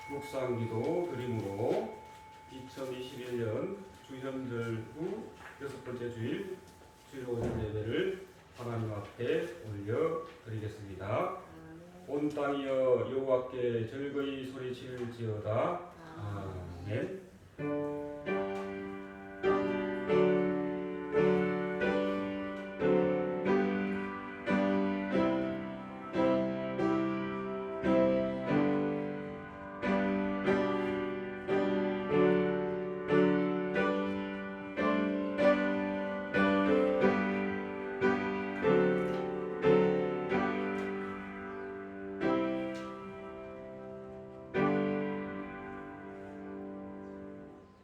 묵상기도 드림으로 2021년 주현절 후 6번째 주일 오전 예배를 하나님 앞에 올려드리겠습니다. 온 땅이여 여호와께 즐거이 소리칠지어다. 아멘.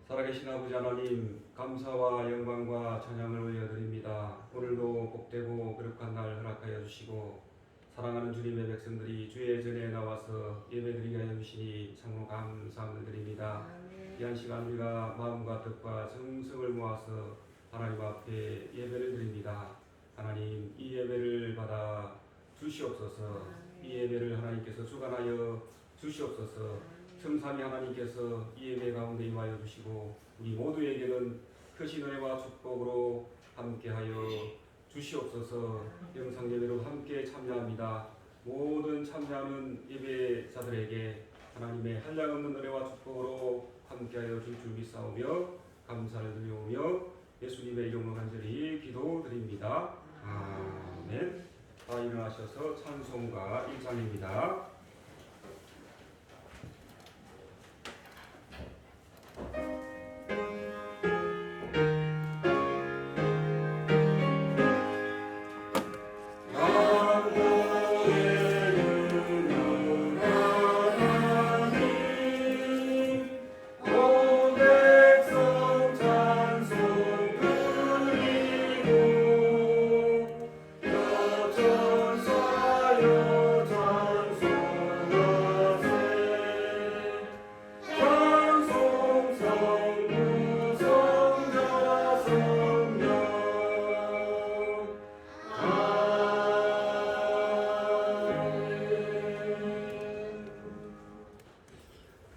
살아계신 아버지 하나님, 감사와 영광과 찬양을 올려드립니다. 오늘도 복되고 거룩한 날 허락하여 주시고 사랑하는 주님의 백성들이 주의 전에 나와서 예배드리게 하여 주시니 참으로 감사함을 드립니다. 이 한 시간 우리가 마음과 뜻과 정성을 모아서 하나님 앞에 예배를 드립니다. 하나님, 이 예배를 받아 주시옵소서. 이 예배를 하나님께서 주관하여 주시옵소서. 성삼위 하나님께서 이 예배 가운데 임하여 주시고 우리 모두에게는 크신 은혜와 축복으로 함께하여 주시옵소서. 영상 예배로 함께 참여합니다. 모든 참여하는 예배자들에게 하나님의 한량없는 은혜와 축복으로 함께하여 줄 줄 믿사오며 감사를 드리오며 예수님의 이름으로 간절히 기도드립니다. 아멘. 다 일어나셔서 찬송가 1장입니다.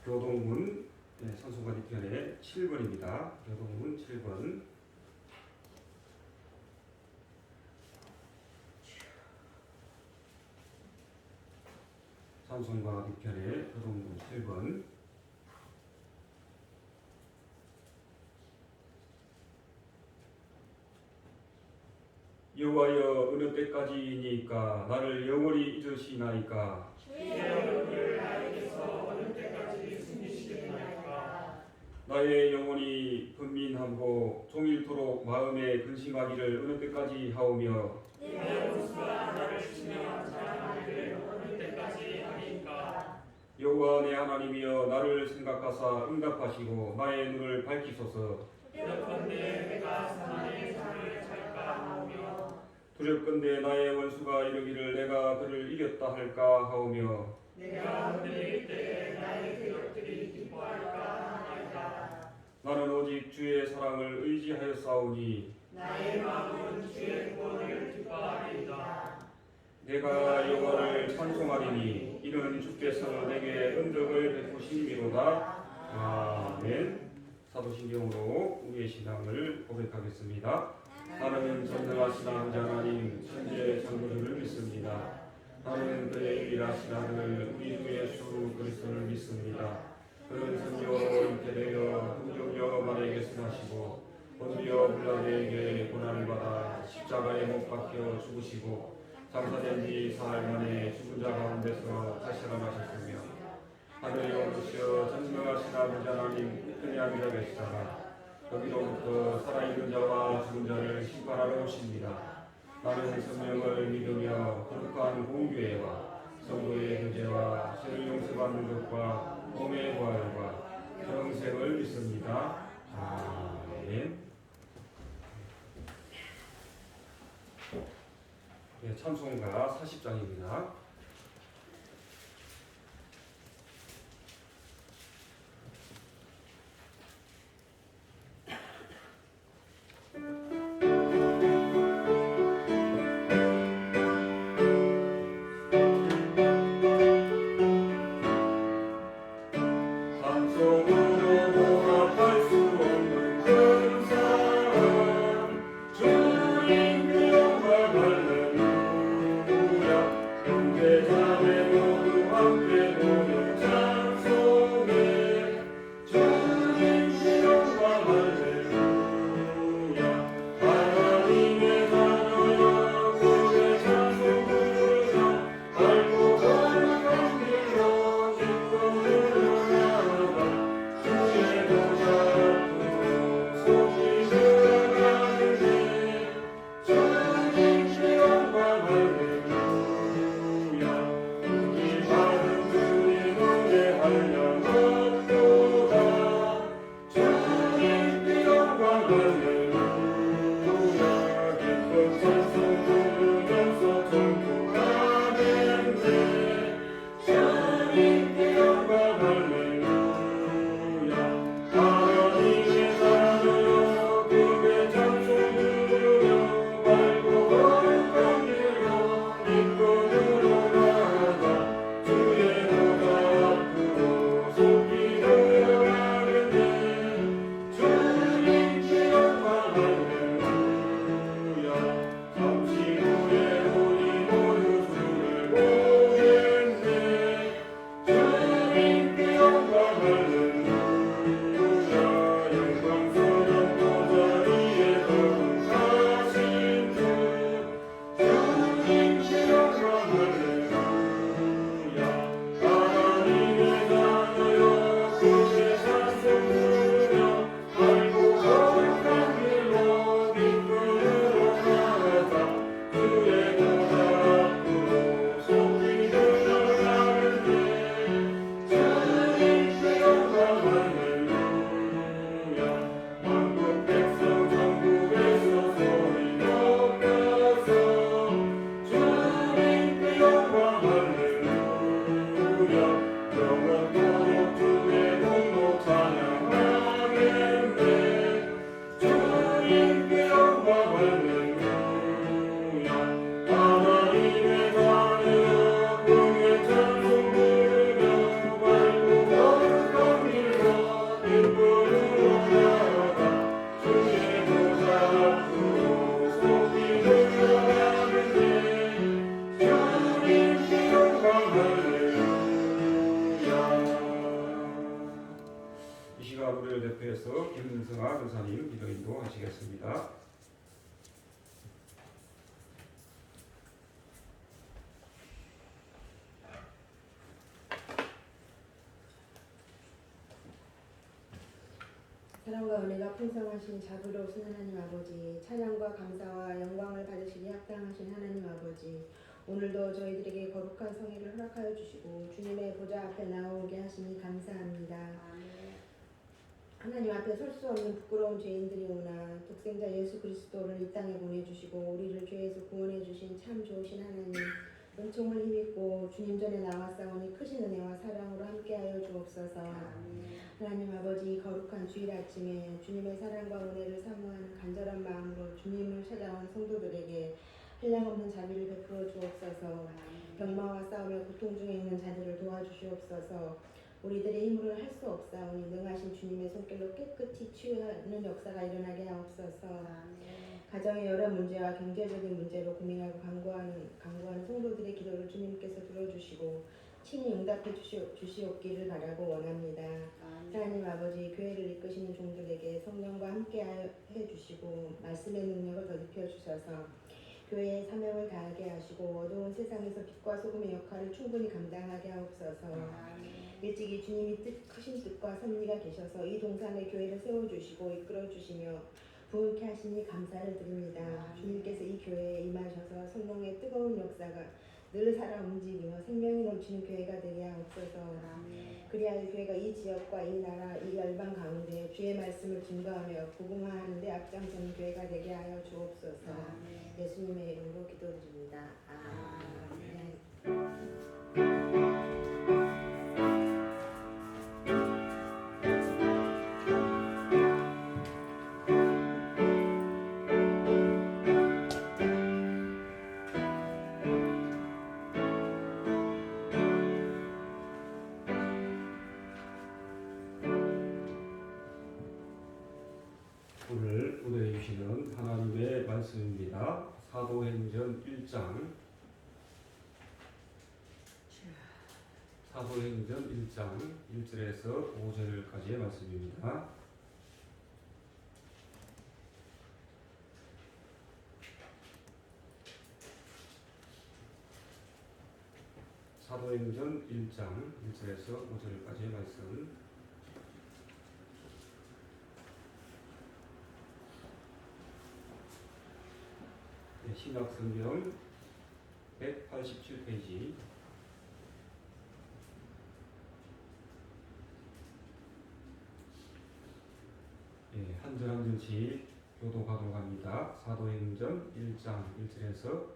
교동문 찬송가 뒤편에 7번입니다. 교동문 7번. 찬송가 뒤편에 교동문 7번. 여호와여 어느 때까지이니까 나를 영원히 잊으시나이까. 주의 얼굴을 나에게서 어느 때까지 숨기시겠나이까. 나의 영혼이 분민하고 종일토록 마음에 근심하기를 어느 때까지 하오며 내 원수가 나를 치며 자랑하기를 어느 때까지 하리까. 여호와 내 하나님이여 나를 생각하사 응답하시고 나의 눈을 밝히소서. 두렵건대 내가 사망의 잠을 잘까 하오며 두렵건대 나의 원수가 이르기를 내가 그를 이겼다 할까 하오며 내가 흔들릴 때 나의 대적들이 기뻐할까 하나이다. 나는 오직 주의 사랑을 의지하였사오니 나의 마음은 주의 구원을 기뻐하리이다. 내가 여호와를 찬송하리니 이는 주께서 내게 은덕을 베푸심이로다. 아멘. 사도신경으로 우리의 신앙을 고백하겠습니다. 나는 전능하신 아버지 하나님 천지의 창조주를 믿습니다. 나는 그의 유일하신 아들 우리 주 예수 그리스도를 믿습니다. 그는 성령으로 잉태되어 성경여 마리아에게 승하시고 본디오 빌라도에게 고난을 받아 십자가에 못 박혀 죽으시고 장사된 지 사흘 만에 죽은 자 가운데서 다시 살아나셨으며 하늘에 오르시어 전능하신 아버지 하나님 우편에 앉아 계시다가 여기로부터 살아있는 자와 죽은 자를 심판하러 오십니다. 나는 성령을 믿으며 거룩한 공교회와 성도의 교제와 죄를 용서받는 것과 몸의 부활과 영생을 믿습니다. 아멘. 네, 찬송가 40장입니다. 손으로 보답할 수 없는 큰 사랑 주님께 영광 할렐루야 형제자매 모두 함께 모여 찬송해 주님께 영광 할렐루야 하나님의 자녀여 크게 찬송 부르며 알고 거룩한 길로 기쁨으로 나아가 주의 보좌 앞으로 속히 들어가는데 주님께 영광 할렐루야 우리 받은 주님 은혜 한량없도다 주님께 영광 할렐루야 기쁜 찬송 부르면서 전국 가는데 주님께 영광 할렐루야 하나님의 자녀여 크게 찬송 부르며 밝고 거룩한 길로 기쁨으로 나아가 주의 보좌 앞으로 속히 들어가는데 주님께 영광 할렐루야 잠시 후에 우리 모두 주를 보겠네 주님께 영광 할렐루야 영광스러운 보좌리에 거룩하신 주 주님께 영광 할렐루야 하나님의 자녀여 크게 찬송 부르며 알고 거룩한 길로 기쁨으로 나아가 주의 보좌 앞으로 속히 들어가는데 주님께 영광 할렐루야 만국 백성 전국에서 소리 높여서 주님께 영광 할렐루야 영원토록 주의 공로 찬양하겠네 주님께 영광 할렐루야 하나님의 자녀여 크게 찬송 부르며 밝고 거룩한 길로 기쁨으로 나아가 주의 보좌 앞으로 속히 들어가는데 주님께 영광 할렐루야 이 시간 우리를 대표해서 김승아 교사님 기도 인도하시겠습니다. 사랑과 은혜가 풍성하신 자비로우신 하나님 아버지, 찬양과 감사와 영광을 받으시기 합당하신 하나님 아버지, 오늘도 저희들에게 거룩한 성회를 허락하여 주시고 주님의 보좌 앞에 나오게 하시니 감사합니다. 하나님 앞에 설 수 없는 부끄러운 죄인들이오나 독생자 예수 그리스도를 이 땅에 보내주시고 우리를 죄에서 구원해 주신 참 좋으신 하나님, 은총을 힘입고 주님 전에 나왔사오니 크신 은혜와 사랑으로 함께하여 주옵소서. 하나님 아버지, 거룩한 주일 아침에 주님의 사랑과 은혜를 사모하는 간절한 마음으로 주님을 찾아온 성도들에게 한량없는 자비를 베풀어 주옵소서. 병마와 싸우며 고통 중에 있는 자들을 도와주시옵소서. 우리들의 힘으로 할 수 없사오니 능하신 주님의 손길로 깨끗이 치유하는 역사가 일어나게 하옵소서. 가정의 여러 문제와 경제적인 문제로 고민하고 간구하는 성도들의 기도를 주님께서 들어주시고 친히 응답해 주시옵기를 바라고 원합니다. 하나님 아버지, 교회를 이끄시는 종들에게 성령과 함께 해주시고 말씀의 능력을 더입혀 주셔서 교회의 사명을 다하게 하시고 어두운 세상에서 빛과 소금의 역할을 충분히 감당하게 하옵소서. 일찍이 주님이 크신 뜻과 섭리가 계셔서 이 동산에 교회를 세워주시고 이끌어주시며 부흥케 하시니 감사를 드립니다. 주님께서 이 교회에 임하셔서 성령의 뜨거운 역사가 늘 살아 움직이며 생명이 넘치는 교회가 되게 하옵소서. 그리하여 교회가 이 지역과 이 나라 이 열방 가운데 주의 말씀을 증거하며 복음화하는 데 앞장서는 교회가 되게 하여 주옵소서. 예수님의 이름으로 기도드립니다. 아멘. 하시는 하나님의 말씀입니다. 사도행전 1장 사도행전 1장 1절에서 5절까지의 말씀입니다. 사도행전 1장 1절에서 5절까지의 말씀. 신약성경 187페이지. 한 절 한 절씩 교독하도록 합니다. 사도행전 1장 1절에서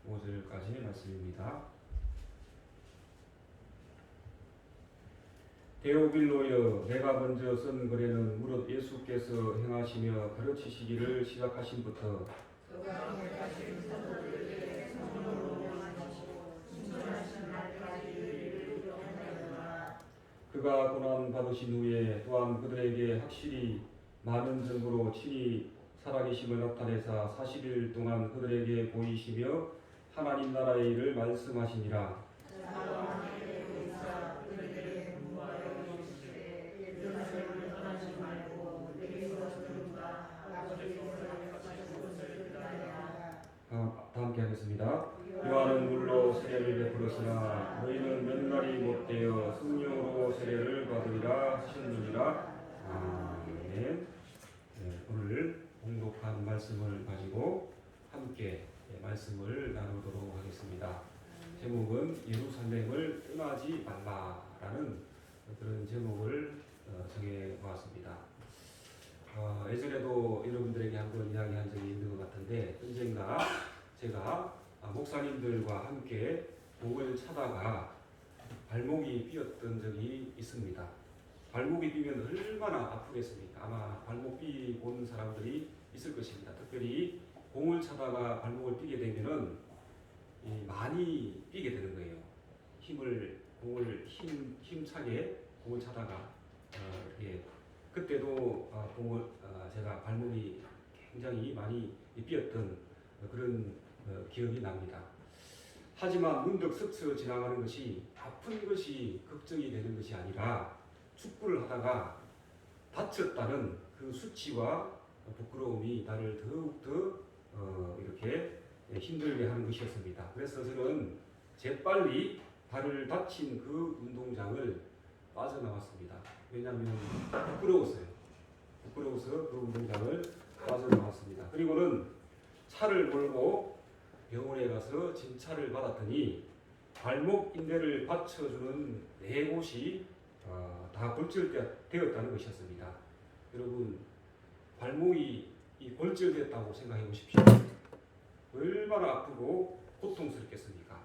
5절까지의 말씀입니다. 데오빌로여, 내가 먼저 쓴 글에는 무릇 예수께서 행하시며 가르치시기를 시작하신부터 그가 고난 받으신 후에 또한 그들에게 확실히 많은 증거로 친히 살아계심을 나타내사 40일 동안 그들에게 보이시며 하나님 나라의 일을 말씀하시니라. 다 함께 하겠습니다. 요한은 물로 세례를 베풀었으나 너희는 몇 날이 못되어 성령으로 세례를 받으리라 하셨느니라. 아멘. 오늘 공독한 말씀을 가지고 함께 말씀을 나누도록 하겠습니다. 제목은 예루살렘을 떠나지 말라라는 그런 제목을 정해보았습니다. 예전에도 여러분들에게 한번 이야기한 적이 있는 것 같은데, 언젠가 제가 목사님들과 함께 목을 차다가 발목이 삐었던 적이 있습니다. 발목이 삐면 얼마나 아프겠습니까? 아마 발목 삐 본 사람들이 있을 것입니다. 특별히 공을 차다가 발목을 삐게 되면은 많이 삐게 되는 거예요. 공을 힘차게 공을 차다가 그때도 제가 발목이 굉장히 많이 삐었던 그런 기억이 납니다. 하지만 문득 스쳐 지나가는 것이 아픈 것이 걱정이 되는 것이 아니라 축구를 하다가 다쳤다는 그 수치와 부끄러움이 나를 더욱더 이렇게 힘들게 하는 것이었습니다. 그래서 저는 재빨리 발을 다친 그 운동장을 빠져나왔습니다. 왜냐하면 부끄러워서 그 운동장을 빠져나왔습니다. 그리고는 차를 몰고 병원에 가서 진찰을 받았더니 발목 인대를 받쳐주는 네 곳이 다 골절되었다는 것이었습니다. 여러분, 발목이 골절됐다고 생각해 보십시오. 얼마나 아프고 고통스럽겠습니까?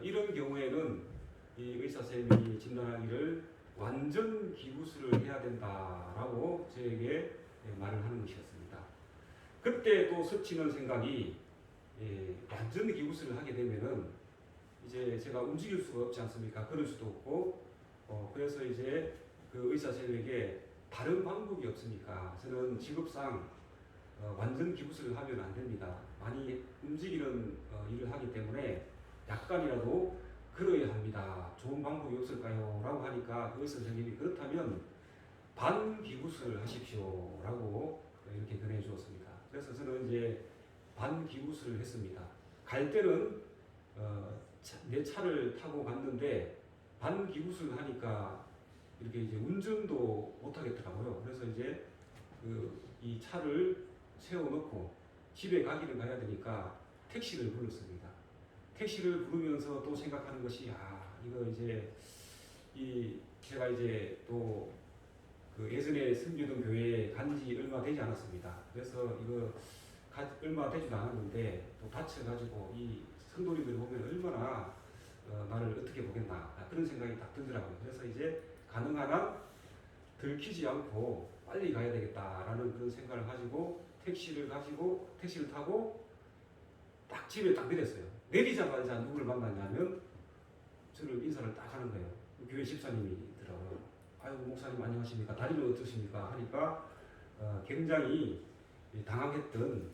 이런 경우에는 이 의사 선생님이 진단하기를 완전 기부술을 해야 된다라고 저에게 말을 하는 것이었습니다. 그때 또 스치는 생각이 완전 기부술을 하게 되면은 이제 제가 움직일 수가 없지 않습니까? 걸을 수도 없고 그래서 이제 그 의사 선생님에게 다른 방법이 없습니까? 저는 직업상 완전 기부술을 하면 안 됩니다. 많이 움직이는 일을 하기 때문에 약간이라도 걸어야 합니다. 좋은 방법이 없을까요? 라고 하니까 그 의사 선생님이 그렇다면 반기부술을 하십시오 라고 이렇게 권해 주었습니다. 그래서 저는 이제 반기부술을 했습니다. 갈 때는 내 차를 타고 갔는데 반기부술을 하니까 이렇게 이제 운전도 못 하겠더라고요. 그래서 이제 이 차를 세워놓고 집에 가야 되니까 택시를 불렀습니다. 택시를 부르면서 또 생각하는 것이 이거 이제 제가 이제 또 그 예전에 섬기던 교회에 간지 얼마 되지 않았습니다. 그래서 이거 얼마 되지도 않았는데 또 다쳐가지고 이 성도님들 보면 얼마나 나를 어떻게 보겠나 그런 생각이 딱 들더라고요. 그래서 이제 가능한 한 들키지 않고 빨리 가야 되겠다라는 그런 생각을 가지고 택시를 타고 딱 집에 딱 내렸어요. 내리자마자 누구를 만났냐면 저를 인사를 딱 하는 거예요. 교회 집사님이더라고요. 아이고 목사님 안녕하십니까? 다리는 어떠십니까? 하니까 굉장히 당황했던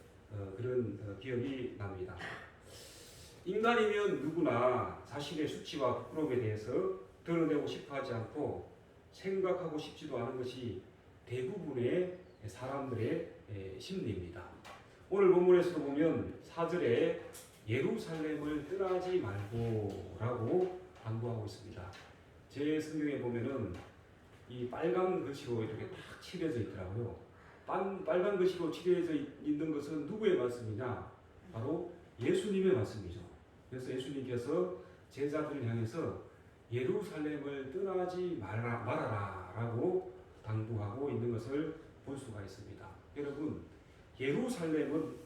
그런 기억이 납니다. 인간이면 누구나 자신의 수치와 부끄러움에 대해서 드러내고 싶어 하지 않고 생각하고 싶지도 않은 것이 대부분의 사람들의 심리입니다. 오늘 본문에서도 보면 4절에 예루살렘을 떠나지 말고 라고 당부하고 있습니다. 제 성경에 보면은 이 빨간 글씨로 이렇게 딱 칠해져 있더라고요. 빨간 글씨로 칠해져 있는 것은 누구의 말씀이냐? 바로 예수님의 말씀이죠. 그래서 예수님께서 제자들을 향해서 예루살렘을 떠나지 말아라 라고 당부하고 있는 것을 볼 수가 있습니다. 여러분, 예루살렘은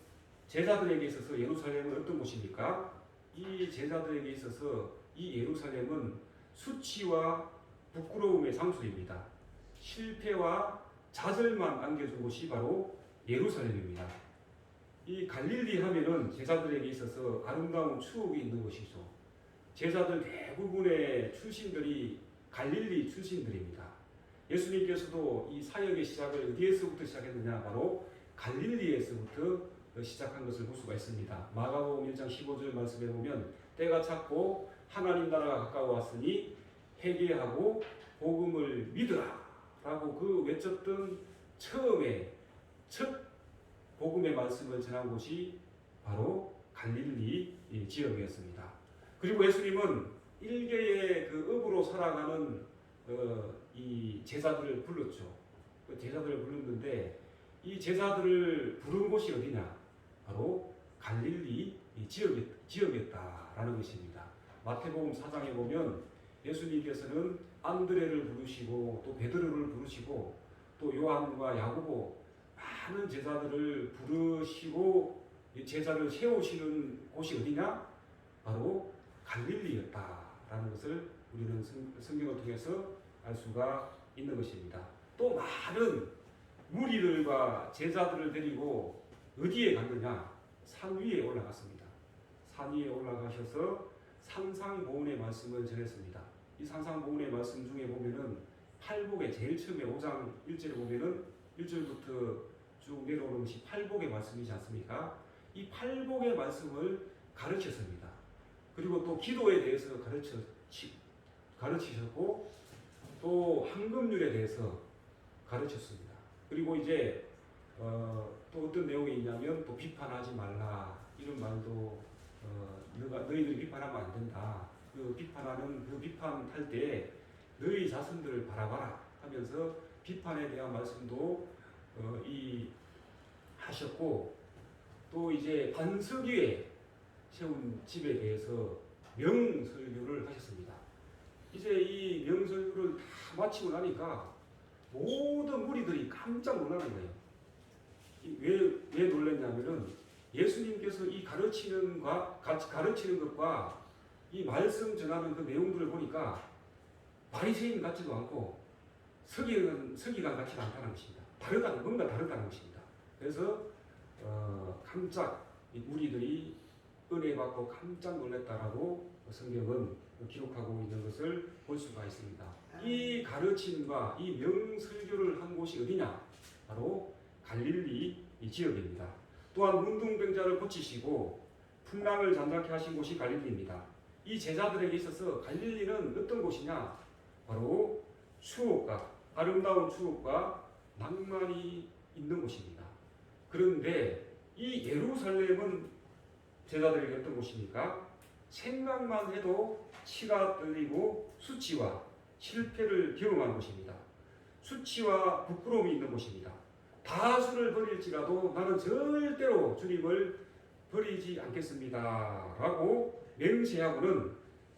제자들에게 있어서 예루살렘은 어떤 곳입니까? 이 제자들에게 있어서 이 예루살렘은 수치와 부끄러움의 장소입니다. 실패와 좌절만 안겨준 곳이 바로 예루살렘입니다. 이 갈릴리 하면은 제자들에게 있어서 아름다운 추억이 있는 곳이죠. 제자들 대부분의 출신들이 갈릴리 출신들입니다. 예수님께서도 이 사역의 시작을 어디에서부터 시작했느냐? 바로 갈릴리에서부터 시작한 것을 볼 수가 있습니다. 마가복음 1장 15절 말씀에 보면 때가 찼고 하나님 나라가 가까워왔으니 회개하고 복음을 믿으라 라고 그 외쳤던 처음에 첫 복음의 말씀을 전한 곳이 바로 갈릴리 지역이었습니다. 그리고 예수님은 일개의 그 업으로 살아가는 이 제자들을 불렀죠. 그 제자들을 불렀는데 이 제자들을 부른 곳이 어디냐? 바로 갈릴리 지역이었다라는 것입니다. 마태복음 4장에 보면 예수님께서는 안드레를 부르시고 또 베드로를 부르시고 또 요한과 야고보 많은 제자들을 부르시고 제자를 세우시는 곳이 어디냐? 바로 갈릴리였다라는 것을 우리는 성경을 통해서 알 수가 있는 것입니다. 또 많은 무리들과 제자들을 데리고 어디에 갔느냐? 산 위에 올라갔습니다. 산 위에 올라가셔서 산상보훈의 말씀을 전했습니다. 이 산상보훈의 말씀 중에 보면은 팔복의 제일 처음에 5장 1절에 보면은 1절부터 쭉 내려오는 것이 팔복의 말씀이지 않습니까? 이 팔복의 말씀을 가르쳤습니다. 그리고 또 기도에 대해서 가르치셨고 또 황금률에 대해서 가르쳤습니다. 그리고 이제 또 어떤 내용이 있냐면 또 비판하지 말라 이런 말도 너희들이 비판하면 안 된다. 그 비판하는 그 비판할 때 너희 자손들을 바라봐라 하면서 비판에 대한 말씀도 하셨고 또 이제 반석 위에 세운 집에 대해서 명설교를 하셨습니다. 이제 이 명설교를 다 마치고 나니까 모든 무리들이 깜짝 놀라는 거예요. 왜 놀랐냐면은 예수님께서 이 가르치는 것과 이 말씀 전하는 그 내용들을 보니까 바리새인 같지도 않고 서기관 같지도 않다는 것입니다. 뭔가 다르다는 것입니다. 그래서 깜짝 우리들이 은혜 받고 깜짝 놀랐다라고 성경은 기록하고 있는 것을 볼 수가 있습니다. 이 가르침과 이 명설교를 한 곳이 어디냐? 바로 갈릴리 지역입니다. 또한 문둥병자를 고치시고 풍랑을 잠잠케 하신 곳이 갈릴리입니다. 이 제자들에게 있어서 갈릴리는 어떤 곳이냐? 바로 추억과 아름다운 추억과 낭만이 있는 곳입니다. 그런데 이 예루살렘은 제자들에게 어떤 곳입니까? 생각만 해도 치가 떨리고 수치와 실패를 경험하는 곳입니다. 수치와 부끄러움이 있는 곳입니다. 다수를 버릴지라도 나는 절대로 주님을 버리지 않겠습니다 라고 맹세하고는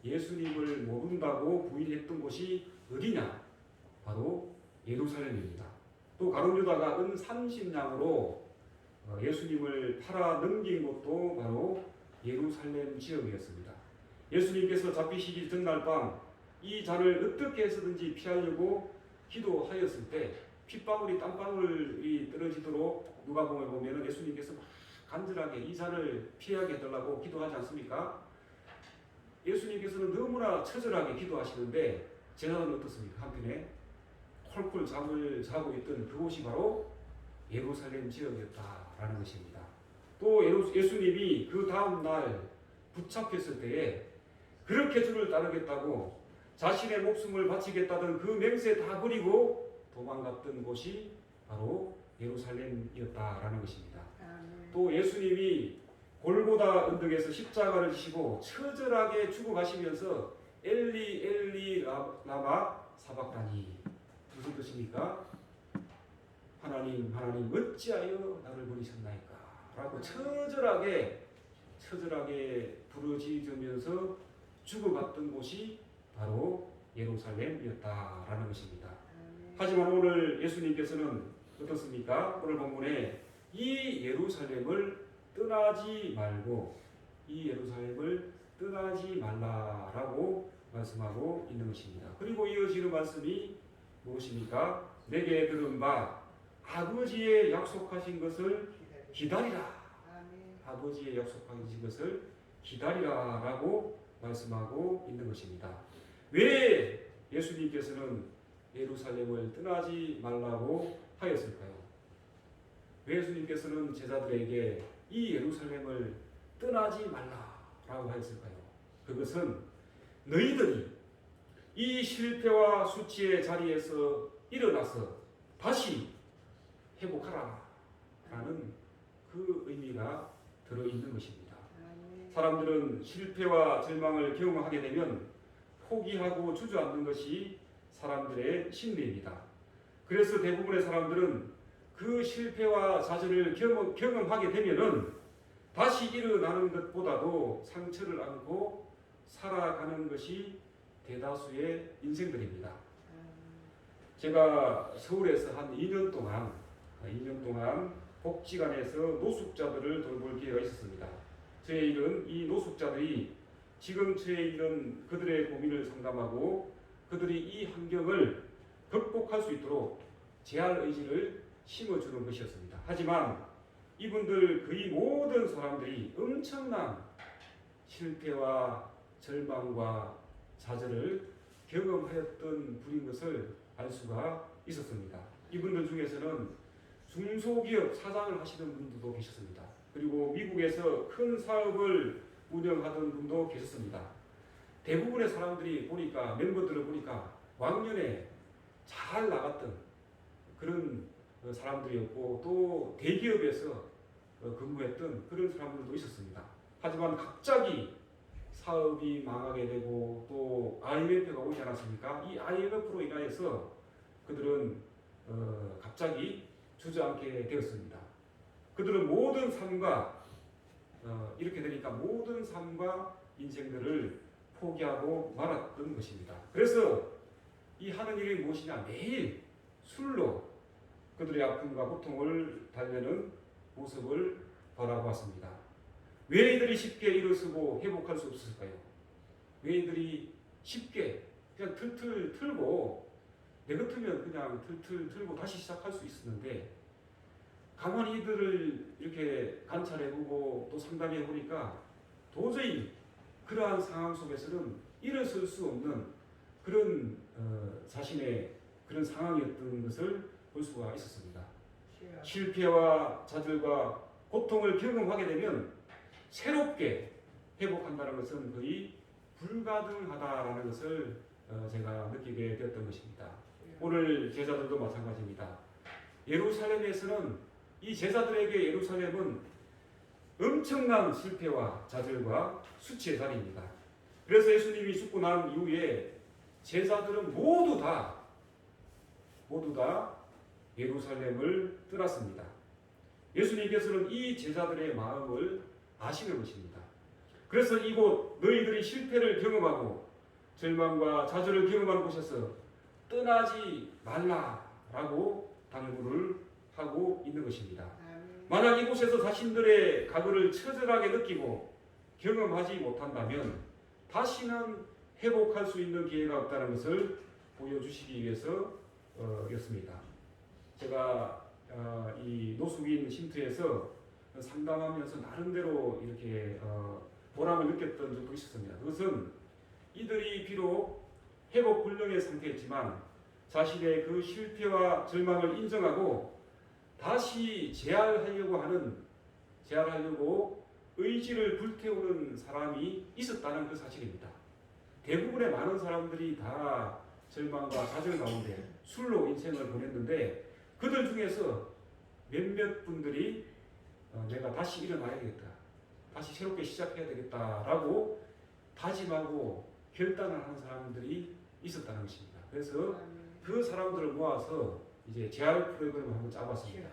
예수님을 모른다고 부인했던 곳이 어디냐? 바로 예루살렘입니다. 또 가룟 유다가 은 30냥으로 예수님을 팔아 넘긴 곳도 바로 예루살렘 지역이었습니다. 예수님께서 잡히시기 전날 밤 이 잔을 어떻게 해서든지 피하려고 기도하였을 때 핏방울이 땀방울이 떨어지도록 누가복음에 보면 예수님께서 막 간절하게 이 잔을 피하게 해달라고 기도하지 않습니까? 예수님께서는 너무나 처절하게 기도하시는데 제자들은 어떻습니까? 한편에 콜콜 잠을 자고 있던 그곳이 바로 예루살렘 지역이었다라는 것입니다. 또 예수님이 그 다음 날 붙잡혔을 때에 그렇게 주를 따르겠다고 자신의 목숨을 바치겠다던 그 맹세 다 버리고 도망갔던 곳이 바로 예루살렘이었다라는 것입니다. 또 예수님이 골고다 언덕에서 십자가를 지시고 처절하게 죽어가시면서 엘리 엘리 라마 사박다니, 무슨 뜻입니까? 하나님 하나님 어찌하여 나를 버리셨나이까 라고 처절하게 부르짖으면서 죽어갔던 곳이 바로 예루살렘이었다라는 것입니다. 하지만 오늘 예수님께서는 어떻습니까? 오늘 본문에 이 예루살렘을 떠나지 말라라고 말씀하고 있는 것입니다. 그리고 이어지는 말씀이 무엇입니까? 내게 들은 바 아버지의 약속하신 것을 기다리라. 아버지의 약속하신 것을 기다리라라고 말씀하고 있는 것입니다. 왜 예수님께서는 예루살렘을 떠나지 말라고 하였을까요? 왜 예수님께서는 제자들에게 이 예루살렘을 떠나지 말라라고 하였을까요? 그것은 너희들이 이 실패와 수치의 자리에서 일어나서 다시 회복하라 라는 그 의미가 들어있는 것입니다. 사람들은 실패와 절망을 경험하게 되면 포기하고 주저앉는 것이 사람들의 심리입니다. 그래서 대부분의 사람들은 그 실패와 좌절을 경험하게 되면은 다시 일어나는 것보다도 상처를 안고 살아가는 것이 대다수의 인생들입니다. 제가 서울에서 한 2년 동안 복지관에서 노숙자들을 돌볼 기회가 있었습니다. 저의 일은 이 노숙자들이 지금 저의 일은 그들의 고민을 상담하고 그들이 이 환경을 극복할 수 있도록 제할 의지를 심어주는 것이었습니다. 하지만 이분들 거의 모든 사람들이 엄청난 실패와 절망과 좌절을 경험하였던 분인 것을 알 수가 있었습니다. 이분들 중에서는 중소기업 사장을 하시는 분들도 계셨습니다. 그리고 미국에서 큰 사업을 운영하던 분도 계셨습니다. 대부분의 사람들이 보니까, 멤버들을 보니까 왕년에 잘 나갔던 그런 사람들이었고 또 대기업에서 근무했던 그런 사람들도 있었습니다. 하지만 갑자기 사업이 망하게 되고 또 IMF가 오지 않았습니까? 이 IMF로 인하여서 그들은 갑자기 주저앉게 되었습니다. 그들은 모든 삶과 이렇게 되니까 모든 삶과 인생들을 포기하고 말았던 것입니다. 그래서 이 하는 일이 무엇이냐? 매일 술로 그들의 아픔과 고통을 달래는 모습을 바라보았습니다. 왜 이들이 쉽게 일어서고 회복할 수 없었을까요? 왜 이들이 쉽게 그냥 틀틀 틀고 내 같으면 그냥 틀틀 틀고 다시 시작할 수 있었는데 가만히 이들을 이렇게 관찰해보고 또 상담해보니까 도저히 그러한 상황 속에서는 일어설 수 없는 그런 자신의 그런 상황이었던 것을 볼 수가 있었습니다. 실패와 좌절과 고통을 경험하게 되면 새롭게 회복한다는 것은 거의 불가능하다라는 것을 제가 느끼게 되었던 것입니다. 오늘 제자들도 마찬가지입니다. 예루살렘에서는 이 제자들에게 예루살렘은 엄청난 실패와 좌절과 수치의 자리입니다. 그래서 예수님이 죽고 난 이후에 제자들은 모두 다 예루살렘을 떠났습니다. 예수님께서는 이 제자들의 마음을 아시는 것입니다. 그래서 이곳 너희들이 실패를 경험하고 절망과 좌절을 경험한 곳에서 떠나지 말라라고 당부를 하고 있는 것입니다. 만약 이곳에서 자신들의 각오를 처절하게 느끼고 경험하지 못한다면 다시는 회복할 수 있는 기회가 없다는 것을 보여주시기 위해서 였습니다. 제가 이 노숙인 쉼터에서 상담하면서 나름대로 이렇게 보람을 느꼈던 적도 있었습니다. 그것은 이들이 비록 회복 불능의 상태였지만 자신의 그 실패와 절망을 인정하고 다시 재활하려고 의지를 불태우는 사람이 있었다는 그 사실입니다. 대부분의 많은 사람들이 다 절망과 좌절 가운데 술로 인생을 보냈는데 그들 중에서 몇몇 분들이 내가 다시 일어나야 되겠다, 다시 새롭게 시작해야 되겠다라고 다짐하고 결단을 하는 사람들이 있었다는 것입니다. 그래서 그 사람들을 모아서 이제 재활 프로그램을 한번 짜봤습니다.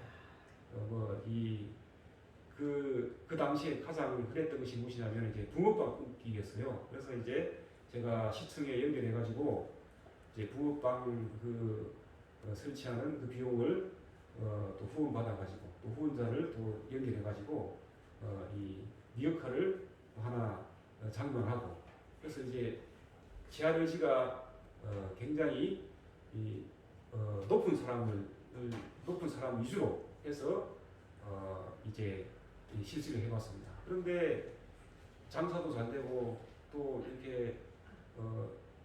그 당시에 가장 흔했던 것이 무엇이냐면 이제 붕어빵 굽기였어요. 그래서 이제 제가 시청에 연결해가지고 이제 붕어빵 설치하는 그 비용을 또 후원 받아가지고 또 후원자를 또 연결해가지고 이 역할을 하나 장만하고, 그래서 이제 재활 의지가 굉장히 높은 사람 위주로 해서 이제 실시를 해봤습니다. 그런데 장사도 잘 되고 또 이렇게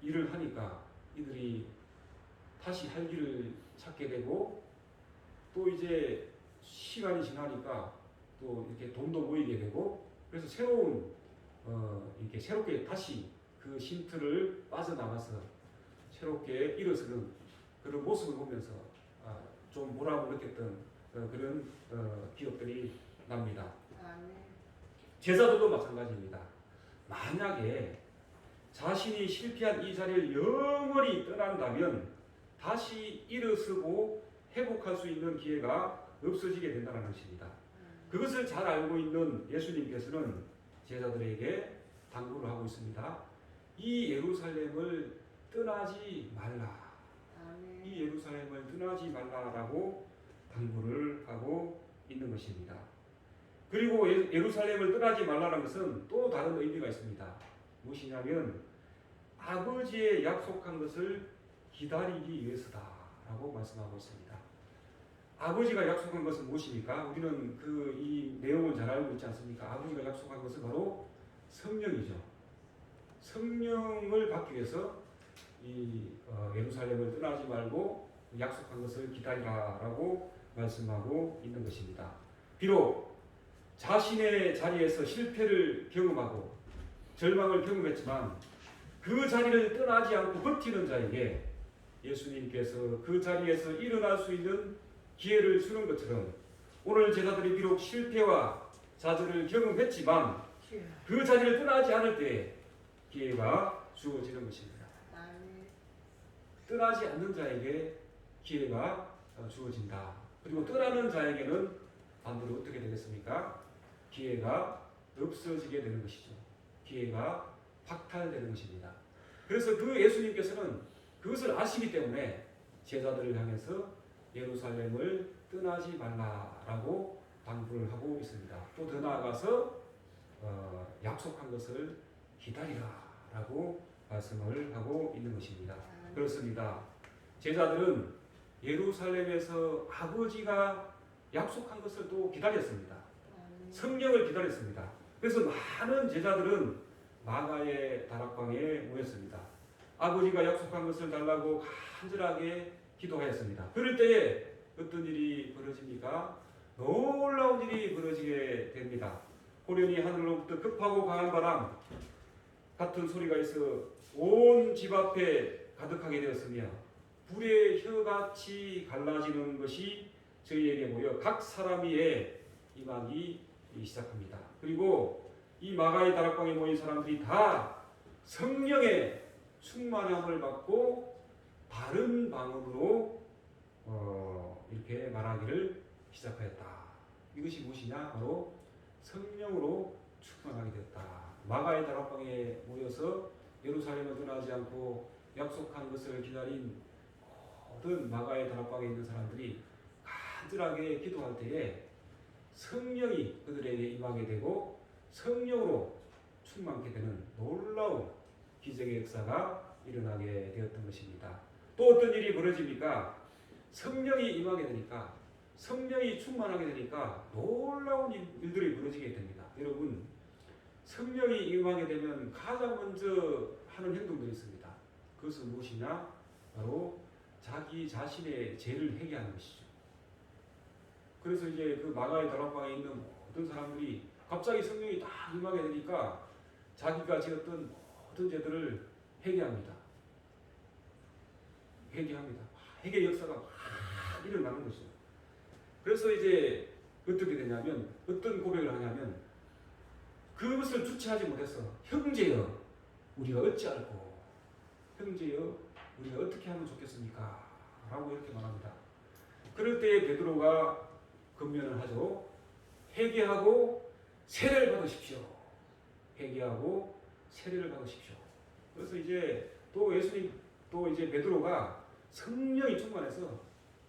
일을 하니까 이들이 다시 할 길을 찾게 되고 또 이제 시간이 지나니까 또 이렇게 돈도 모이게 되고, 그래서 이렇게 새롭게 다시 그 쉼터를 빠져나가서 새롭게 일어서는 그런 모습을 보면서 좀 보람을 느꼈던 그런 기억들이 납니다. 제자들도 마찬가지입니다. 만약에 자신이 실패한 이 자리를 영원히 떠난다면 다시 일어서고 회복할 수 있는 기회가 없어지게 된다는 것입니다. 그것을 잘 알고 있는 예수님께서는 제자들에게 당부를 하고 있습니다. 이 예루살렘을 떠나지 말라. 이 예루살렘을 떠나지 말라라고 당부를 하고 있는 것입니다. 그리고 예루살렘을 떠나지 말라는 것은 또 다른 의미가 있습니다. 무엇이냐면 아버지의 약속한 것을 기다리기 위해서다라고 말씀하고 있습니다. 아버지가 약속한 것은 무엇입니까? 우리는 이 내용을 잘 알고 있지 않습니까? 아버지가 약속한 것은 바로 성령이죠. 성령을 받기 위해서 예루살렘을 떠나지 말고 약속한 것을 기다리라라고 말씀하고 있는 것입니다. 비록 자신의 자리에서 실패를 경험하고 절망을 경험했지만 그 자리를 떠나지 않고 버티는 자에게 예수님께서 그 자리에서 일어날 수 있는 기회를 주는 것처럼 오늘 제자들이 비록 실패와 좌절을 경험했지만 그 자리를 떠나지 않을 때 기회가 주어지는 것입니다. 떠나지 않는 자에게 기회가 주어진다. 그리고 떠나는 자에게는 반대로 어떻게 되겠습니까? 기회가 없어지게 되는 것이죠. 기회가 박탈되는 것입니다. 그래서 그 예수님께서는 그것을 아시기 때문에 제자들을 향해서 예루살렘을 떠나지 말라라고 당부를 하고 있습니다. 또 더 나아가서 약속한 것을 기다리라라고 말씀을 하고 있는 것입니다. 그렇습니다. 제자들은 예루살렘에서 아버지가 약속한 것을 또 기다렸습니다. 성령을 기다렸습니다. 그래서 많은 제자들은 마가의 다락방에 모였습니다. 아버지가 약속한 것을 달라고 간절하게 기도하였습니다. 그럴 때에 어떤 일이 벌어집니까? 놀라운 일이 벌어지게 됩니다. 호련히 하늘로부터 급하고 강한 바람 같은 소리가 있어 온 집 앞에 가득하게 되었으며 불의 혀같이 갈라지는 것이 저희에게 모여 각 사람 위에 임하기 시작합니다. 그리고 이 마가의 다락방에 모인 사람들이 다 성령의 충만함을 받고 바른 방언으로 이렇게 말하기를 시작하였다. 이것이 무엇이냐? 바로 성령으로 충만하게 되었다. 마가의 다락방에 모여서 예루살렘을 떠나지 않고 약속한 것을 기다린 모든 마가의 다락방에 있는 사람들이 간절하게 기도할 때에 성령이 그들에게 임하게 되고 성령으로 충만케 되는 놀라운 기적의 역사가 일어나게 되었던 것입니다. 또 어떤 일이 벌어집니까? 성령이 임하게 되니까, 성령이 충만하게 되니까 놀라운 일들이 벌어지게 됩니다. 여러분, 성령이 임하게 되면 가장 먼저 하는 행동들이 있습니다. 그것은 무엇이냐? 바로 자기 자신의 죄를 회개하는 것이죠. 그래서 이제 그 마가의 다락방에 있는 모든 사람들이 갑자기 성령이 딱 임하게 되니까 자기가 지었던 모든 죄들을 회개합니다. 회개 역사가 막 일어나는 것이죠. 그래서 이제 어떻게 되냐면 어떤 고백을 하냐면 그것을 주체하지 못해서 형제여 우리가 어찌할꼬 형제여 우리가 어떻게 하면 좋겠습니까? 라고 이렇게 말합니다. 그럴 때에 베드로가 권면을 하죠. 회개하고 세례를 받으십시오. 회개하고 세례를 받으십시오. 그래서 이제 또 예수님 또 이제 베드로가 성령이 충만해서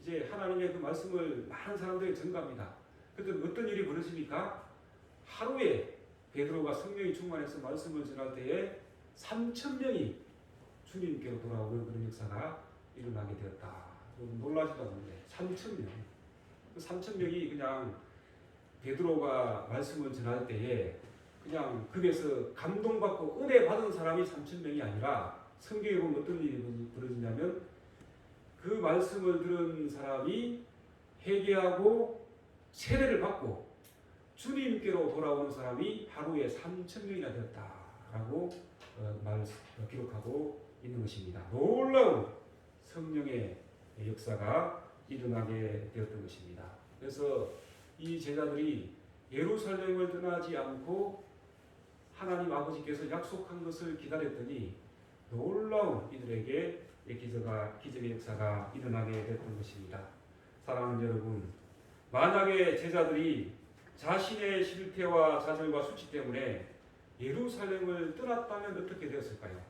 이제 하나님의 그 말씀을 많은 사람들이 전가합니다. 그때 어떤 일이 벌어집니까? 하루에 베드로가 성령이 충만해서 말씀을 전할 때에 3,000명이 주님께로 돌아오는 그런 역사가 일어나게 되었다. 놀라지도 않는데 3,000명. 그 3,000명이 그냥 베드로가 말씀을 전할 때에 그냥 거기에서 감동받고 은혜 받은 사람이 3,000명이 아니라 성경에 보면 어떤 일이 벌어지냐면 그 말씀을 들은 사람이 회개하고 세례를 받고 주님께로 돌아오는 사람이 하루에 3,000명이나 되었다라고 기록하고 있는 것입니다. 놀라운 성령의 역사가 일어나게 되었던 것입니다. 그래서 이 제자들이 예루살렘을 떠나지 않고 하나님 아버지께서 약속한 것을 기다렸더니 놀라운 이들에게 기적의 역사가 일어나게 됐던 것입니다. 사랑하는 여러분, 만약에 제자들이 자신의 실패와 좌절과 수치 때문에 예루살렘을 떠났다면 어떻게 되었을까요?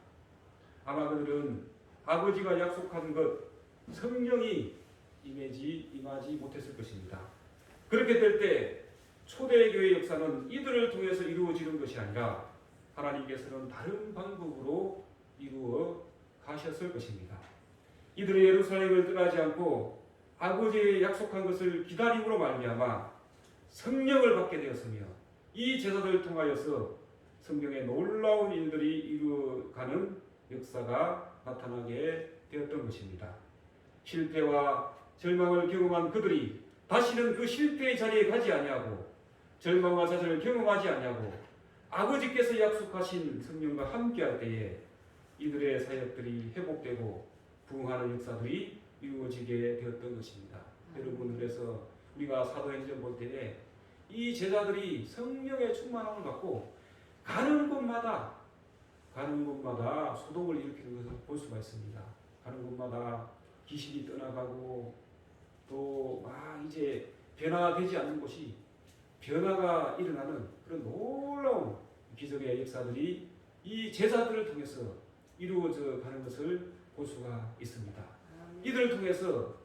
아마 그들은 아버지가 약속한 것, 성령이 임하지 못했을 것입니다. 그렇게 될 때 초대교회 역사는 이들을 통해서 이루어지는 것이 아니라 하나님께서는 다른 방법으로 이루어 가셨을 것입니다. 이들은 예루살렘을 떠나지 않고 아버지의 약속한 것을 기다림으로 말미암아 성령을 받게 되었으며 이 제자들을 통하여서 성경의 놀라운 일들이 이루어가는 역사가 나타나게 되었던 것입니다. 실패와 절망을 경험한 그들이 다시는 그 실패의 자리에 가지 아니하고 절망과 좌절을 경험하지 아니하고 아버지께서 약속하신 성령과 함께할 때에 이들의 사역들이 회복되고 부흥하는 역사들이 이루어지게 되었던 것입니다. 여러분, 그래서 우리가 사도행전 볼 때에 이 제자들이 성령의 충만함을 받고 가는 곳마다 소동을 일으키는 것을 볼 수가 있습니다. 가는 곳마다 귀신이 떠나가고 또 막 이제 변화되지 않는 곳이 변화가 일어나는 그런 놀라운 기적의 역사들이 이 제자들을 통해서 이루어져 가는 것을 볼 수가 있습니다. 이들을 통해서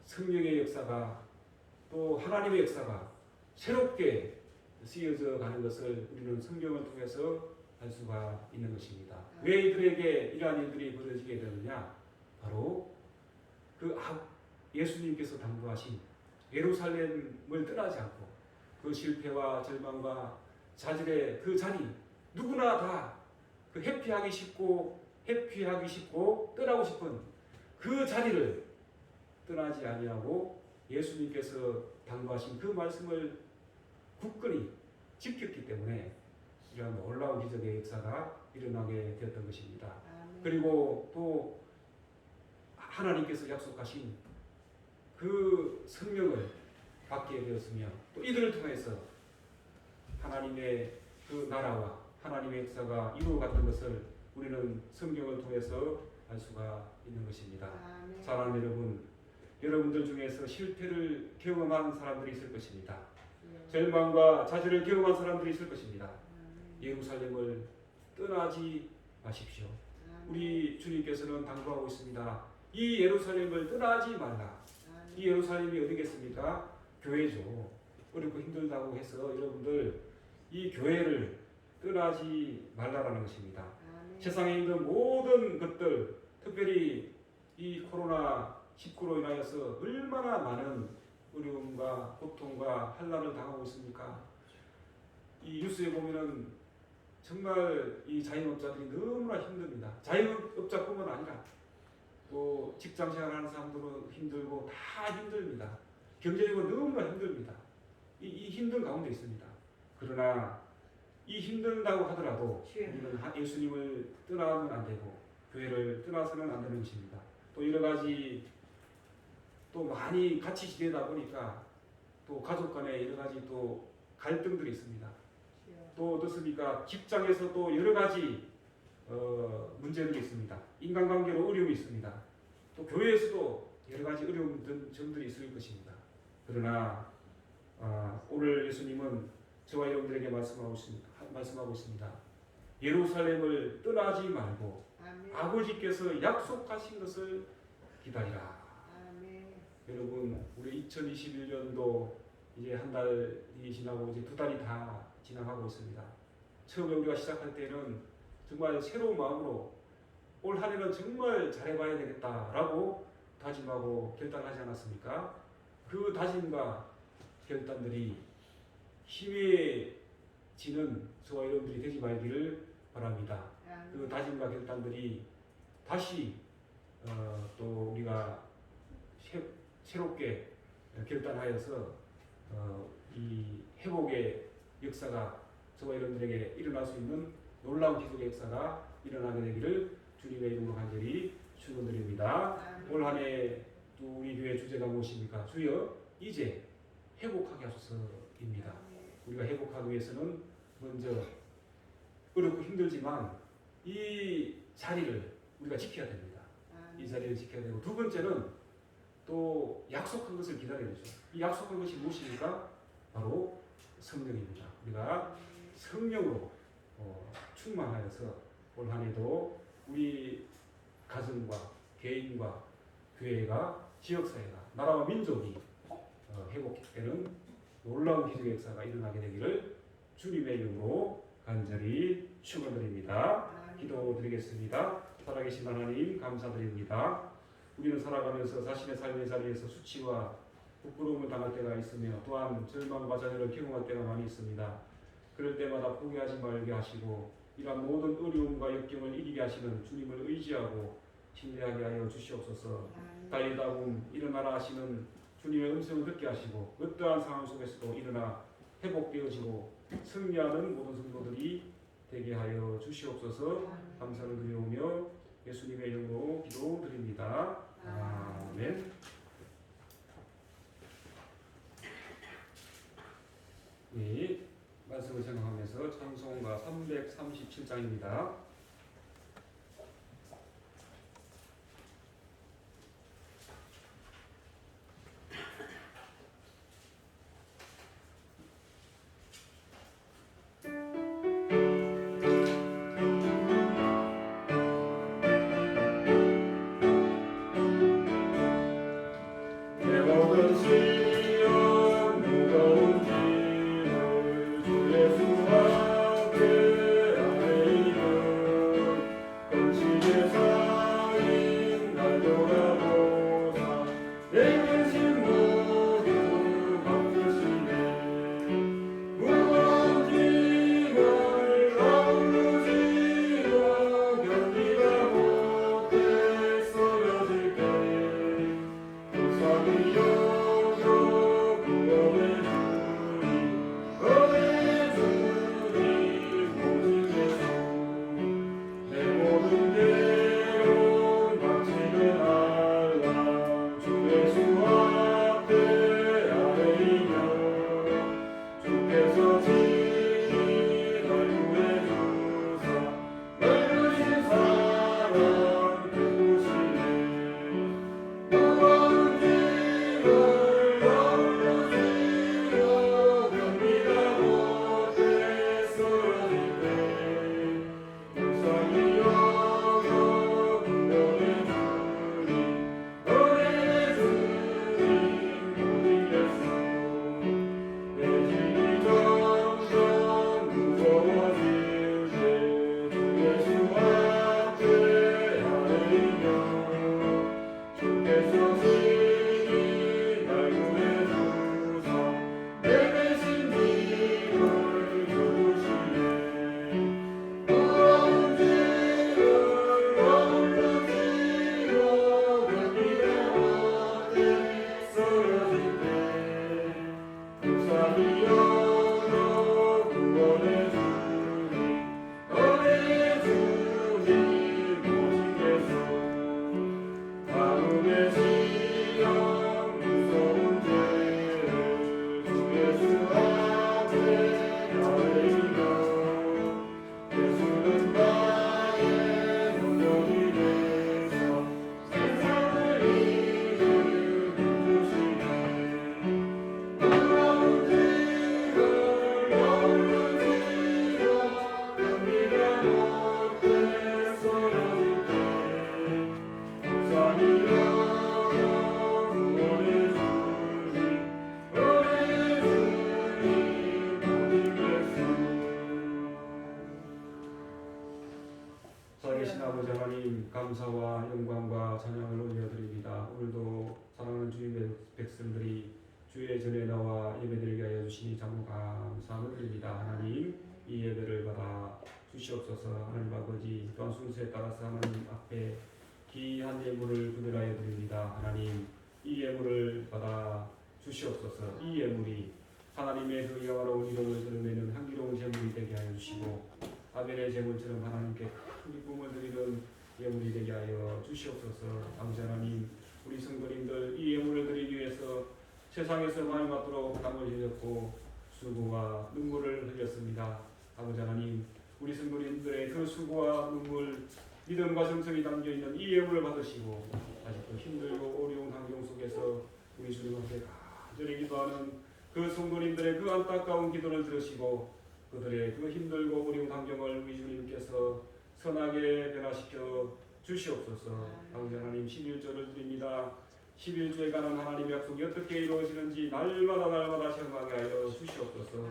성령의 역사가 또 하나님의 역사가 새롭게 쓰여져 가는 것을 우리는 성경을 통해서 알 수가 있는 것입니다. 왜 이들에게 이러한 일들이 벌어지게 되느냐? 바로 그 예수님께서 당부하신 예루살렘을 떠나지 않고 그 실패와 절망과 좌절의 그 자리, 누구나 다 그 회피하기 쉽고 떠나고 싶은 그 자리를 떠나지 아니하고 예수님께서 당부하신 그 말씀을 굳건히 지켰기 때문에 이런 놀라운 기적의 역사가 일어나게 되었던 것입니다. 그리고 또 하나님께서 약속하신 그 성령을 받게 되었으며 또 이들을 통해서 하나님의 그 나라와 하나님의 역사가 이루어갔던 것을 우리는 성경을 통해서 알 수가 있는 것입니다. 사랑하는 여러분, 여러분들 중에서 실패를 경험한 사람들이 있을 것입니다. 절망과 좌절을 경험한 사람들이 있을 것입니다. 예루살렘을 떠나지 마십시오. 우리 주님께서는 당부하고 있습니다. 이 예루살렘을 떠나지 말라. 이 예루살렘이 어디겠습니까? 교회죠. 어렵고 힘들다고 해서 여러분들 이 교회를 떠나지 말라라는 것입니다. 세상에 있는 모든 것들, 특별히 이 코로나19로 인하여서 얼마나 많은 어려움과 고통과 한란을 당하고 있습니까? 이 뉴스에 보면은 정말 이 자영업자들이 너무나 힘듭니다. 자영업자뿐만 아니라 또 직장 생활하는 사람들은 힘들고 다 힘듭니다. 경제적으로 너무나 힘듭니다. 이 힘든 가운데 있습니다. 그러나 이 힘든다고 하더라도 우리는 예수님을 떠나면 안 되고 교회를 떠나서는 안 되는 것입니다. 또 여러 가지 또 많이 같이 지내다 보니까 또 가족 간에 여러 가지 또 갈등들이 있습니다. 또 어떻습니까? 직장에서 또 여러 가지 문제들이 있습니다. 인간관계로 어려움이 있습니다. 또 교회에서도 여러 가지 어려운 점들이 있을 것입니다. 그러나 오늘 예수님은 저와 여러분들에게 말씀하고 있습니다. 예루살렘을 떠나지 말고 아버지께서 약속하신 것을 기다리라. 여러분, 우리 2021년도 이제 한 달이 지나고 이제 2달이 다 지나가고 있습니다. 처음에 우리가 시작할 때는 정말 새로운 마음으로 올 한 해는 정말 잘해봐야 되겠다라고 다짐하고 결단하지 않았습니까? 그 다짐과 결단들이 희미해지는 저와 여러분들이 되지 말기를 바랍니다. 그 다짐과 결단들이 다시 또 우리가 새롭게 결단하여서 이 회복의 역사가 저와 여러분들에게 일어날 수 있는 놀라운 기적의 역사가 일어나게 되기를 주님의 이름으로 간절히 축원드립니다. 올 한 해 또 우리 교회 주제가 무엇입니까? 주여 이제 회복하게 하소서입니다. 우리가 회복하기 위해서는 먼저 어렵고 힘들지만 이 자리를 우리가 지켜야 됩니다. 이 자리를 지켜야 되고, 두 번째는 또 약속한 것을 기다려야 되죠. 이 약속한 것이 무엇입니까? 바로 성령입니다. 우리가 성령으로 충만하여서 올 한 해도 우리 가정과 개인과 교회가 지역사회가 나라와 민족이 회복되는 놀라운 기적의 역사가 일어나게 되기를 주님의 이름으로 간절히 축원드립니다. 기도드리겠습니다. 살아계신 하나님 감사드립니다. 우리는 살아가면서 자신의 삶의 자리에서 수치와 부끄러움을 당할 때가 있으며 또한 절망과 좌절을 경험할 때가 많이 있습니다. 그럴 때마다 포기하지 말게 하시고 이러한 모든 어려움과 역경을 이기게 하시는 주님을 의지하고 신뢰하게 하여 주시옵소서. 달리다வும் 일어나라 하시는 주님의 음성을 듣게 하시고 어떠한 상황 속에서도 일어나 회복되어지고 승리하는 모든 성도들이 되게 하여 주시옵소서. 감사를 드리오며 예수님의 이름으로 기도드립니다. 아멘. 네, 말씀을 생각하면서 찬송가 337장입니다. 예수 감사와 영광과 찬양을 올려드립니다. 오늘도 사랑하는 주님의 백성들이 주의 전에 나와 예배드리게 하여 주시니 참 감사함을 드립니다. 하나님, 이 예배를 받아 주시옵소서. 하나님 아버지, 또한 순서에 따라서 하나님 앞에 귀한 예물을 분별하여 드립니다. 하나님, 이 예물을 받아 주시옵소서. 이 예물이 하나님의 그 영화로운 이름을 드러내는 향기로운 제물이 되게 하여 주시고, 아벨의 제물처럼 하나님께 큰 기쁨을 드리는 예물이 되게 하여 주시옵소서. 아버지 하나님, 우리 성도님들 이 예물을 드리기 위해서 세상에서 많이 받도록 땀을 흘렸고 수고와 눈물을 흘렸습니다. 아버지 하나님, 우리 성도님들의 그 수고와 눈물, 믿음과 정성이 담겨있는 이 예물을 받으시고 아직도 힘들고 어려운 환경 속에서 우리 주님 앞에 간절히 기도하는 그 성도님들의 그 안타까운 기도를 들으시고 그들의 그 힘들고 어려운 환경을 우리 주님께서 선하게 변화시켜 주시옵소서. 아버지 하나님, 11조를 드립니다. 11조에 관한 하나님의 약속이 어떻게 이루어지는지 날마다 체험하게 하여 주시옵소서.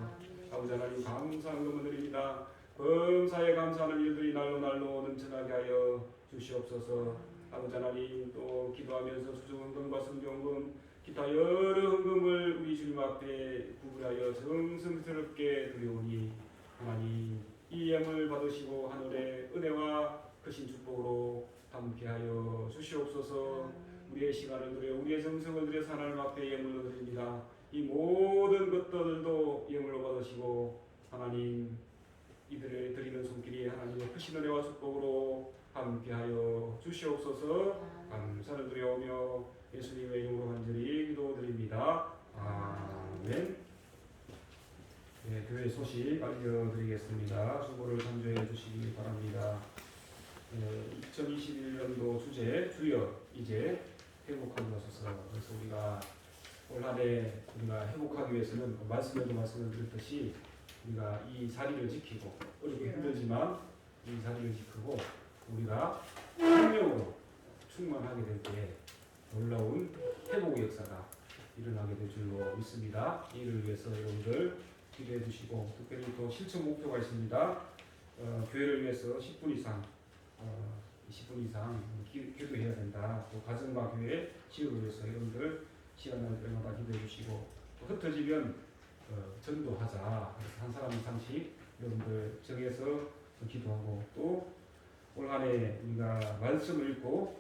아버지 하나님, 감사한 것을 드립니다. 범사에 감사하는 일들이 날로 넘쳐나게 하여 주시옵소서. 아버지 하나님, 또 기도하면서 수중헌금과 성경헌금 기타 여러 헌금을 우리 주님 앞에 구분하여 정성스럽게 드려오니 하나님, 이 예물 받으시고 하늘의 은혜와 크신 축복으로 함께하여 주시옵소서. 우리의 시간을 들여 우리의 정성을 들여 하나님 앞에 예물로 드립니다. 이 모든 것들도 예물로 받으시고 하나님, 이들을 드리는 손길이 하나님의 크신 은혜와 축복으로 함께하여 주시옵소서. 감사를 드려오며 예수님의 이름으로 간절히 기도드립니다. 아멘. 네, 교회 소식 알려드리겠습니다. 수고를 참조해 주시기 바랍니다. 2021년도 주제, 주여 이제 회복하옵소서. 그래서 우리가 올 한해 우리가 회복하기 위해서는 말씀에도 말씀을 드렸듯이 우리가 이 자리를 지키고, 어렵고 힘들지만 이 자리를 지키고 우리가 생명으로 충만하게 될 때 놀라운 회복의 역사가 일어나게 될 줄로 믿습니다. 이를 위해서 여러분들 기도해 주시고, 특별히 또 실천 목표가 있습니다. 교회를 위해서 10분 이상 기도해야 된다. 또 가정과 교회, 지역을 위해서 여러분들 시간 날 때마다 기도해 주시고, 또 흩어지면 전도하자. 그래서 한 사람 이상씩 여러분들 정해서 기도하고, 또 올 한해 우리가 말씀을 읽고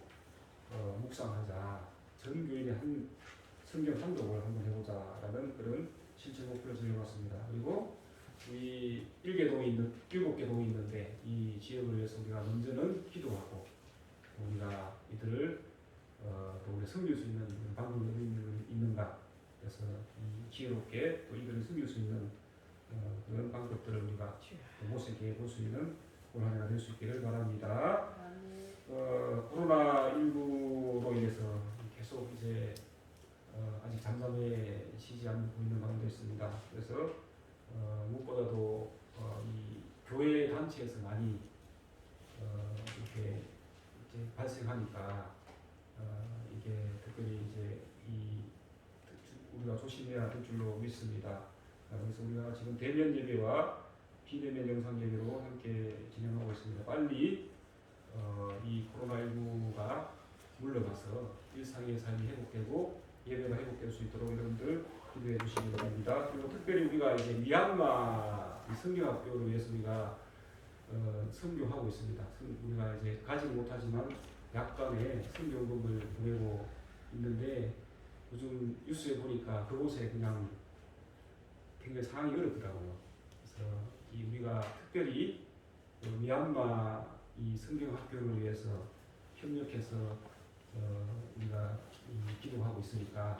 묵상하자. 전 교인의 한 성경 한독을 한번 해보자라는 그런 실천 목표를 정해봤습니다. 그리고 우리 7개 동이 있는데 이 지역을 위해서 우리가 먼저는 기도하고, 우리가 이들을 또 우리 섬길 수 있는 방법이 있는가, 그래서 지혜롭게 또 이들을 섬길 수 있는 그런 방법들을 우리가 모색해 볼 수 있는 올 한 해가 될 수 있기를 바랍니다. 코로나19로 인해서 계속 이제 아직 잠잠해지지 않고 있는 가운데 있습니다. 그래서 무엇보다도 이 교회 단체에서 많이 이렇게 이제 발생하니까 이게 특별히 이제 우리가 조심해야 될 줄로 믿습니다. 그래서 우리가 지금 대면 예배와 비대면 영상 예배로 함께 진행하고 있습니다. 빨리 이 코로나19가 물러가서 일상의 삶이 회복되고 예배가 회복될 수 있도록 여러분들 기도해 주시기 바랍니다. 그리고 특별히 우리가 이제 미얀마 성경학교를 위해서 우리가 선교하고 있습니다. 우리가 이제 가지 못하지만 약간의 선교금을 보내고 있는데, 요즘 뉴스에 보니까 그곳에 그냥 굉장히 상황이 어렵더라고요. 그래서 우리가 특별히 미얀마 이 성경학교를 위해서 협력해서 우리가 기도하고 있으니까